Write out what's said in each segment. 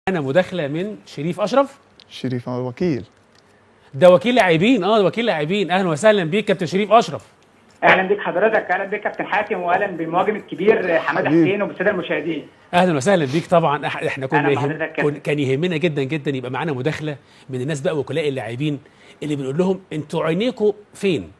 انا مداخله من شريف اشرف. شريف وكيل. ده وكيل لاعبين، ده وكيل لاعبين. اهلا وسهلا بيك كابتن شريف اشرف. اهلا بيك حضرتك، اهلا بيك كابتن حاتم، واهلا بالمهاجم الكبير حماده حسين وبالساده المشاهدين. اهلا وسهلا بيك. طبعا احنا كان يهمنا جدا جدا يبقى معانا مداخله من الناس بقى وكلاء اللاعبين اللي بنقول لهم انتوا عينيكم فين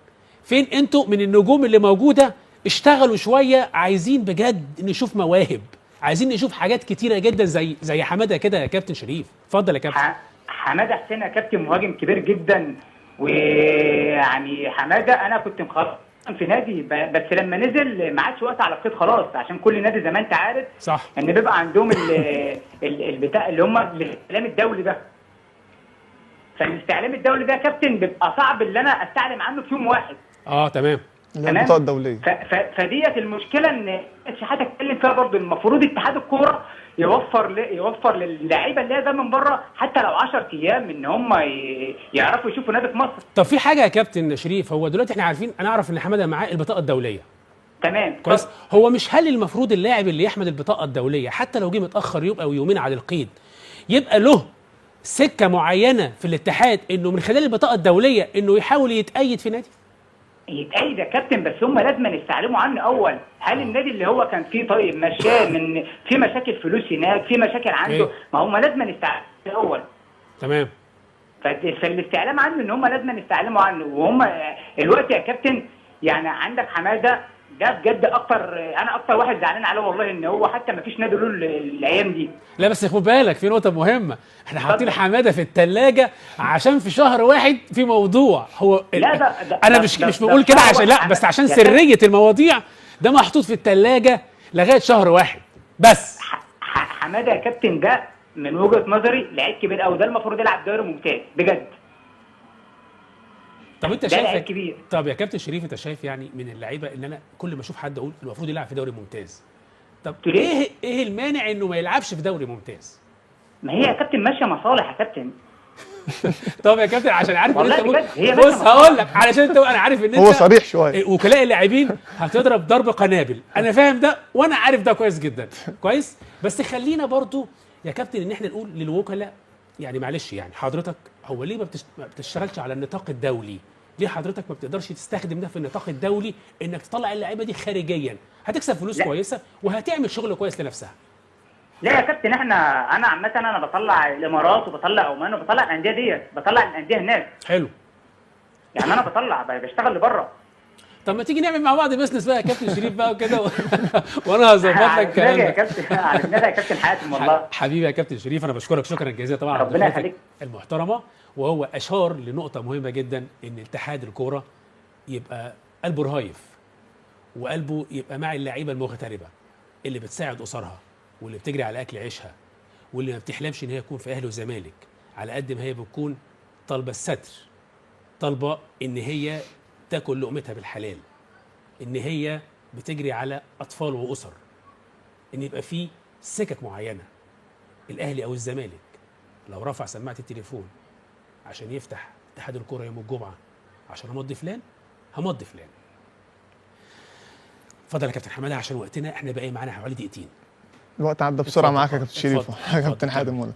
انتوا من النجوم اللي موجوده؟ اشتغلوا شويه، عايزين بجد نشوف مواهب، عايزين نشوف حاجات كتيره جدا زي حماده كده يا كابتن شريف. اتفضل يا كابتن. حماده حسين يا كابتن مهاجم كبير جدا، ويعني حماده انا كنت مخطط في نادي، بس لما نزل ما عادش وقت على القيد خلاص، عشان كل نادي زي ما انت عارف صح ان بيبقى عندهم البتاع اللي هم الاستعلام الدولي ده. فالاستعلام الدولي ده يا كابتن بيبقى صعب اللي انا استعلم عنه في يوم واحد. تمام. البطاقه الدوليه. فديت المشكله ان شحاته اتكلم فيها برضه. المفروض اتحاد الكوره يوفر للاعيبه اللي هي ده من بره حتى لو 10 ايام ان هم يعرفوا يشوفوا نادي في مصر. طب في حاجه يا كابتن شريف، هو دلوقتي احنا عارفين، انا اعرف ان حماده معاه البطاقه الدوليه. تمام كويس. هو مش هل المفروض اللاعب اللي يحمل البطاقه الدوليه حتى لو جه متاخر يوم او يومين على القيد يبقى له سكه معينه في الاتحاد انه من خلال البطاقه الدوليه انه يحاول يتأيد في نادي؟ يتأيد يا كابتن، بس هم لازم يستعلموا عنه اول. هل النادي اللي هو كان فيه طيب مشاه من في مشاكل فلوس هناك، في مشاكل عنده؟ ما هم لازم يستعلموا الاول. تمام. فالاستعلام عنه ان هم لازم يستعلموا عنه، وهم الوقت يا كابتن يعني عندك حماده ده بجد انا اكتر واحد زعلان عليه والله، ان هو حتى ما فيش نادي له الايام دي. لا بس خد بالك في نقطه مهمه، احنا حاطين حماده في الثلاجه عشان في شهر واحد في موضوع. هو لا ده انا مش بقول كده عشان لا، بس عشان سريه المواضيع ده محطوط في الثلاجه لغايه شهر واحد بس. حماده يا كابتن ده من وجهه نظري لعيب كبير قوي، ده المفروض يلعب دوري ممتاز بجد. طب انت شايف كبير. طب يا كابتن شريف انت شايف يعني من اللعيبه ان انا كل ما اشوف حد اقول المفروض يلعب في دوري ممتاز. طب ايه المانع انه ما يلعبش في دوري ممتاز؟ ما هي يا كابتن ماشيه مصالح يا كابتن. طب يا كابتن عشان عارف ان انت بص هقول لك علشان انت انا عارف ان انت هو صريح شويه. وكلاء اللاعبين هتضرب ضرب قنابل، انا فاهم ده وانا عارف ده كويس جدا كويس. بس خلينا برضو يا كابتن ان احنا نقول للوكلاء يعني معلش، يعني حضرتك هو ليه ما بتشتغلش على النطاق الدولي؟ ليه حضرتك ما بتقدرش تستخدم ده في النطاق الدولي انك تطلع اللعيبه دي خارجيا؟ هتكسب فلوس كويسه وهتعمل شغل كويس لنفسها. لا يا كابتن انا عامه انا بطلع الامارات وبطلع عمان وبطلع الانديه ديت، بطلع الانديه هناك. حلو. يعني انا بشتغل لبره. طب ما تيجي نعمل مع بعض بزنس بقى يا كابتن شريف بقى وكده وانا هظبط لك الكلام يا كابتن. عرفناك يا كابتن حاتم والله. حبيبي يا كابتن شريف، انا بشكرك شكرا جزيلا طبعا على ربنا يخليك المحترمه. وهو اشار لنقطه مهمه جدا، ان اتحاد الكوره يبقى قلبه رهيف وقلبه يبقى مع اللعيبه المغتربه اللي بتساعد اسرها واللي بتجري على اكل عيشها واللي ما بتحلمش ان هي تكون في اهلي وزمالك، على قد ما هي بتكون طالبه الستر، طالبه ان هي تاكل لقمتها بالحلال، ان هي بتجري على اطفال واسر، ان يبقى في سكك معينه. الاهلي او الزمالك لو رفع سماعه التليفون عشان يفتح اتحاد الكوره يوم الجمعه عشان امضي فلان، همضي فلان. اتفضل يا كابتن حماده عشان وقتنا احنا باقي معانا حوالي دقيقتين. الوقت عدى بسرعه معاك يا كابتن شريف. كابتن حاتم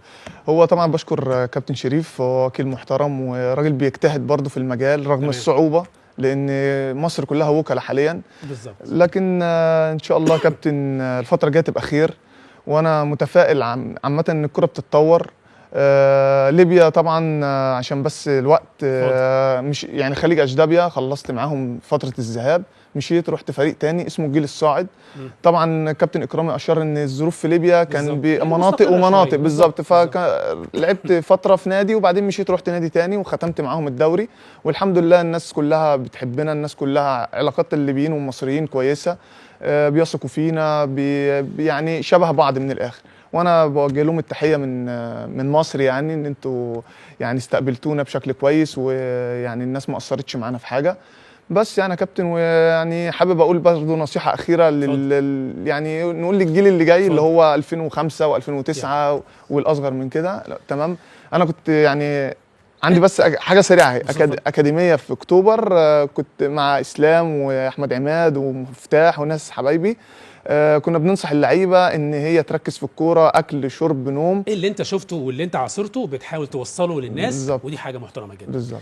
هو طبعا بشكر كابتن شريف، هو وكيل محترم وراجل بيجتهد برضه في المجال رغم الصعوبه، لان مصر كلها وكلاء حاليا بالظبط. لكن ان شاء الله كابتن الفتره الجايه تبقى خير، وانا متفائل عامه ان الكره بتتطور. ليبيا طبعا عشان بس الوقت مش يعني خليج اشدابيا خلصت معاهم فتره الذهاب، مشيت رحت فريق تاني اسمه الجيل الصاعد. طبعا كابتن اكرامي اشار ان الظروف في ليبيا كان بمناطق ومناطق بالظبط، فلعبت فتره في نادي وبعدين مشيت رحت نادي تاني وختمت معاهم الدوري، والحمد لله الناس كلها بتحبنا، الناس كلها علاقات الليبيين والمصريين كويسه، بيثقوا فينا، يعني شبه بعض من الاخر. وانا بوجه لهم التحيه من مصر، يعني ان انتوا يعني استقبلتونا بشكل كويس، ويعني الناس ما قصرتش معانا في حاجه. بس يعني يا كابتن، ويعني حابب اقول برضه نصيحه اخيره يعني نقول للجيل اللي جاي اللي هو 2005 و2009 والاصغر من كده. تمام. انا كنت يعني عندي بس حاجه سريعه، اكاديميه في اكتوبر، كنت مع اسلام واحمد عماد ومفتاح وناس حبايبي. كنا بننصح اللعيبه ان هي تركز في الكوره، اكل شرب نوم. ايه اللي انت شفته واللي انت عاصرته بتحاول توصله للناس، بالظبط. ودي حاجه محترمه جدا. بالظبط.